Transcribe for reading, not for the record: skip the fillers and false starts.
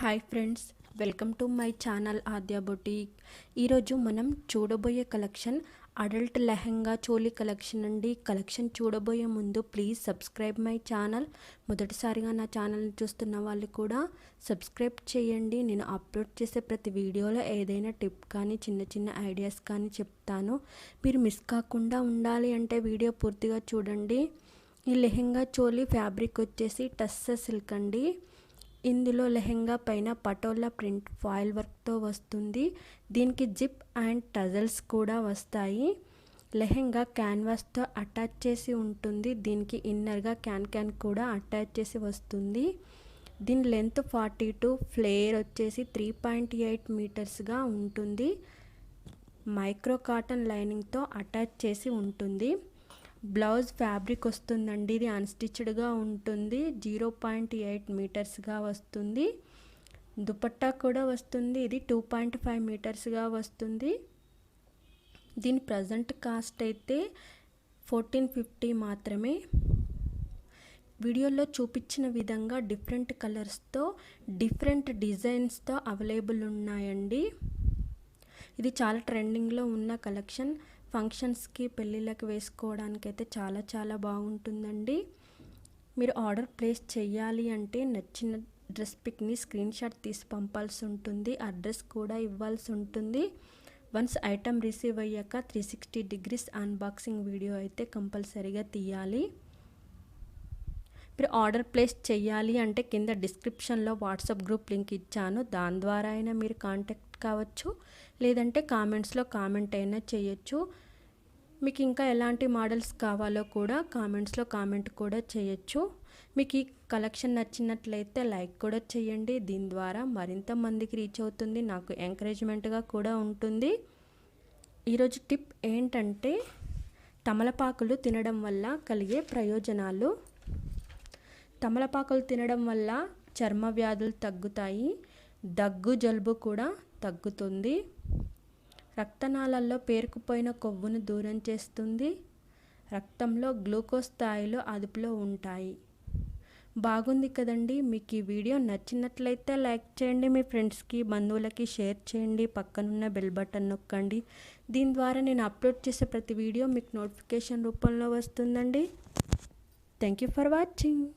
Hi friends, welcome to my channel Aadya boutique. ఈరోజు మనం చూడబోయే collection adult lehenga choli collection అండి. కలెక్షన్ చూడబోయే ముందు ప్లీజ్ సబ్స్క్రైబ్ మై ఛానల్. మొదటిసారిగా నా ఛానల్ని చూస్తున్న వాళ్ళు కూడా సబ్స్క్రైబ్ చేయండి. నేను అప్లోడ్ చేసే ప్రతి వీడియోలో ఏదైనా టిప్ కానీ చిన్న చిన్న ఐడియాస్ కానీ చెప్తాను. మీరు మిస్ కాకుండా ఉండాలి అంటే వీడియో పూర్తిగా చూడండి. ఈ లెహంగా చోలీ ఫ్యాబ్రిక్ వచ్చేసి టస్సర్ సిల్క్ అండి. ఇందులో లెహంగా పైన పటోలా ప్రింట్ ఫాయిల్ వర్క్తో వస్తుంది. దీనికి జిప్ అండ్ టజల్స్ కూడా వస్తాయి. లెహంగా క్యాన్వాస్తో అటాచ్ చేసి ఉంటుంది. దీనికి ఇన్నర్గా క్యాన్ కూడా అటాచ్ చేసి వస్తుంది. దీని లెంత్ 42, ఫ్లేర్ వచ్చేసి 3.8 మీటర్స్గా ఉంటుంది. మైక్రో కాటన్ లైనింగ్తో అటాచ్ చేసి ఉంటుంది. బ్లౌజ్ ఫ్యాబ్రిక్ వస్తుందండి. ఇది అన్స్టిచ్డ్గా ఉంటుంది. 0.8 మీటర్స్గా వస్తుంది. దుపట్టా కూడా వస్తుంది. ఇది 2.5 మీటర్స్గా వస్తుంది. దీని ప్రజెంట్ కాస్ట్ అయితే 1450 మాత్రమే. వీడియోలో చూపించిన విధంగా డిఫరెంట్ కలర్స్తో డిఫరెంట్ డిజైన్స్తో అవైలబుల్ ఉన్నాయండి. ఇది చాలా ట్రెండింగ్లో ఉన్న కలెక్షన్. ఫంక్షన్స్కి పెళ్ళిళ్ళకి వేసుకోవడానికి అయితే చాలా బాగుంటుందండి. మీరు ఆర్డర్ ప్లేస్ చేయాలి అంటే నచ్చిన డ్రెస్ పిక్ని స్క్రీన్ షాట్ తీసి పంపాల్సి ఉంటుంది. అడ్రస్ కూడా ఇవ్వాల్సి ఉంటుంది. వన్స్ ఐటమ్ రిసీవ్ అయ్యాక 360 డిగ్రీస్ అన్బాక్సింగ్ వీడియో అయితే కంపల్సరీగా తీయాలి. మీరు ఆర్డర్ ప్లేస్ చేయాలి అంటే కింద డిస్క్రిప్షన్లో వాట్సాప్ గ్రూప్ లింక్ ఇచ్చాను. దాని ద్వారా అయినా మీరు కాంటాక్ట్ కావచ్చు, లేదంటే కామెంట్స్లో కామెంట్ అయినా చేయొచ్చు. మీకు ఇంకా ఎలాంటి మోడల్స్ కావాలో కూడా కామెంట్స్లో కామెంట్ కూడా చేయొచ్చు. మీకు ఈ కలెక్షన్ నచ్చినట్లయితే లైక్ కూడా చేయండి. దీని ద్వారా మరింత మందికి రీచ్ అవుతుంది, నాకు ఎంకరేజ్మెంట్గా కూడా ఉంటుంది. ఈరోజు టిప్ ఏంటంటే తమలపాకులు తినడం వల్ల కలిగే ప్రయోజనాలు. తమలపాకులు తినడం వల్ల చర్మ వ్యాధులు తగ్గుతాయి. దగ్గు జలుబు కూడా తగ్గుతుంది. రక్తనాళాల్లో పేరుకుపోయిన కొవ్వును దూరం చేస్తుంది. రక్తంలో గ్లూకోజ్ స్థాయిలు అదుపులో ఉంటాయి. బాగుంది కదండి. మీకు ఈ వీడియో నచ్చినట్లయితే లైక్ చేయండి. మీ ఫ్రెండ్స్కి బంధువులకి షేర్ చేయండి. పక్కనున్న బెల్ బటన్ నొక్కండి. దీని ద్వారా నేను అప్లోడ్ చేసే ప్రతి వీడియో మీకు నోటిఫికేషన్ రూపంలో వస్తుందండి. Thank you for watching.